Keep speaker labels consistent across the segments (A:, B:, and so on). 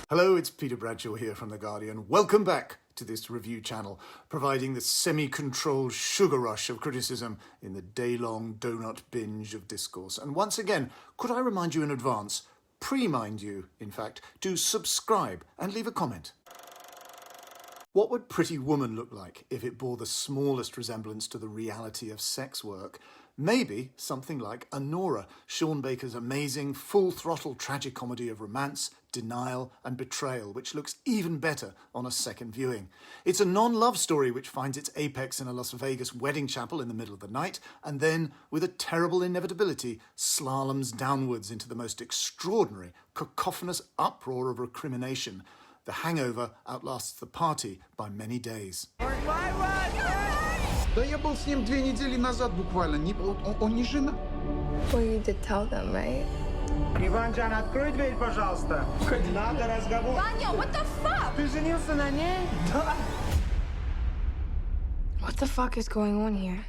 A: Hello, it's Peter Bradshaw here from The Guardian. Welcome back to this review channel, providing the semi-controlled sugar rush of criticism in the day-long donut binge of discourse. And once again, could I remind you in advance, pre-mind you, in fact, to subscribe and leave a comment. What would Pretty Woman look like if it bore the smallest resemblance to the reality of sex work? Maybe something like ANORA, Sean Baker's amazing, full-throttle tragicomedy of romance, denial and betrayal, which looks even better on a second viewing. It's a non-love story which finds its apex in a Las Vegas wedding chapel in the middle of the night, and then, with a terrible inevitability, slaloms downwards into the most extraordinary, cacophonous uproar of recrimination. The hangover outlasts the party by many days.
B: Да я был с ним 2 недели назад буквально. Он не женат.
C: Well, you did tell them, right?
D: Иванжан, открой дверь, пожалуйста. Надо разговор.
C: Vanya, what the fuck?
D: Ты женился на ней? Да.
C: What the fuck is going on here?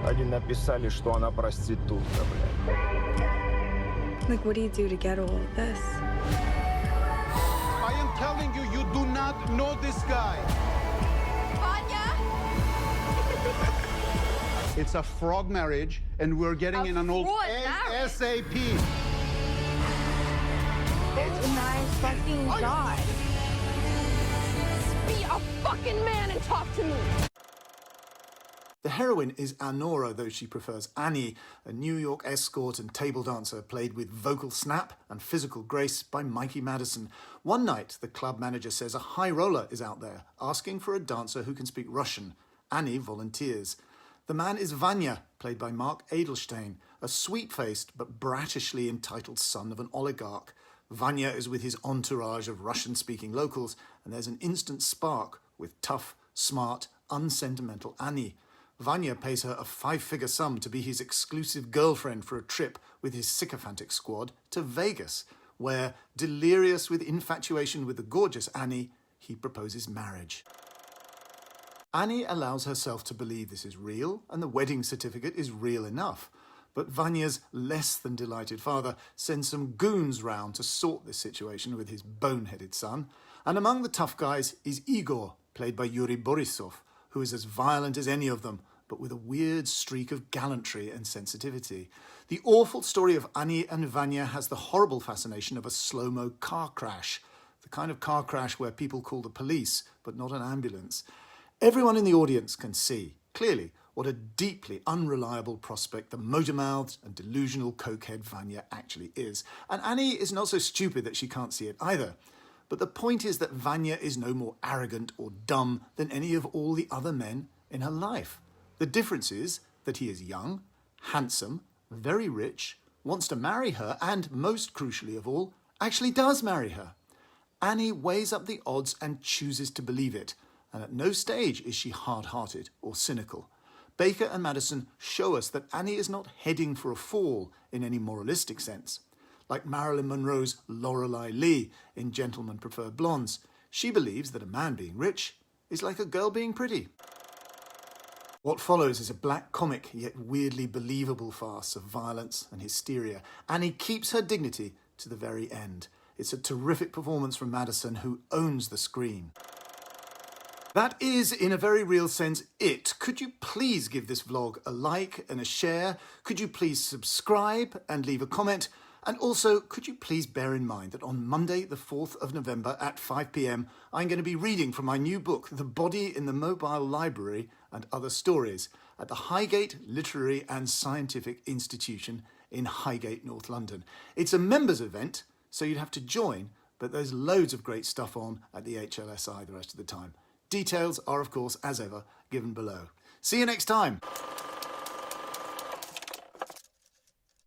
E: Они написали, что она проститутка, блядь.
C: Like, what do you do to get all of this?
B: I am telling you, you do not know this guy.
C: Vanya!
B: It's a fraud marriage, and we're getting in an old ASAP.
C: My fucking God. Be a fucking man and talk to me!
A: The heroine is ANORA, though she prefers Annie, a New York escort and table dancer played with vocal snap and physical grace by Mikey Madison. One night, the club manager says a high roller is out there, asking for a dancer who can speak Russian. Annie volunteers. The man is Vanya, played by Mark Edelstein, a sweet-faced but bratishly entitled son of an oligarch. Vanya is with his entourage of Russian-speaking locals, and there's an instant spark with tough, smart, unsentimental Annie. Vanya pays her a 5-figure sum to be his exclusive girlfriend for a trip with his sycophantic squad to Vegas, where, delirious with infatuation with the gorgeous Annie, he proposes marriage. Annie allows herself to believe this is real, and the wedding certificate is real enough. But Vanya's less than delighted father sends some goons round to sort this situation with his boneheaded son. And among the tough guys is Igor, played by Yuri Borisov, who is as violent as any of them, but with a weird streak of gallantry and sensitivity. The awful story of Annie and Vanya has the horrible fascination of a slow-mo car crash, the kind of car crash where people call the police, but not an ambulance. Everyone in the audience can see, clearly, what a deeply unreliable prospect the motor-mouthed and delusional cokehead Vanya actually is. And Annie is not so stupid that she can't see it either. But the point is that Vanya is no more arrogant or dumb than any of all the other men in her life. The difference is that he is young, handsome, very rich, wants to marry her, and most crucially of all, actually does marry her. Annie weighs up the odds and chooses to believe it, and at no stage is she hard-hearted or cynical. Baker and Madison show us that Annie is not heading for a fall in any moralistic sense. Like Marilyn Monroe's Lorelei Lee in Gentlemen Prefer Blondes, she believes that a man being rich is like a girl being pretty. What follows is a black comic yet weirdly believable farce of violence and hysteria. Annie keeps her dignity to the very end. It's a terrific performance from Madison, who owns the screen. That is, in a very real sense, it. Could you please give this vlog a like and a share? Could you please subscribe and leave a comment? And also, could you please bear in mind that on Monday, the 4th of November at 5 p.m, I'm going to be reading from my new book, The Body in the Mobile Library and Other Stories, at the Highgate Literary and Scientific Institution in Highgate, North London. It's a members event, so you'd have to join, but there's loads of great stuff on at the HLSI the rest of the time. Details are, of course, as ever, given below. See you next time.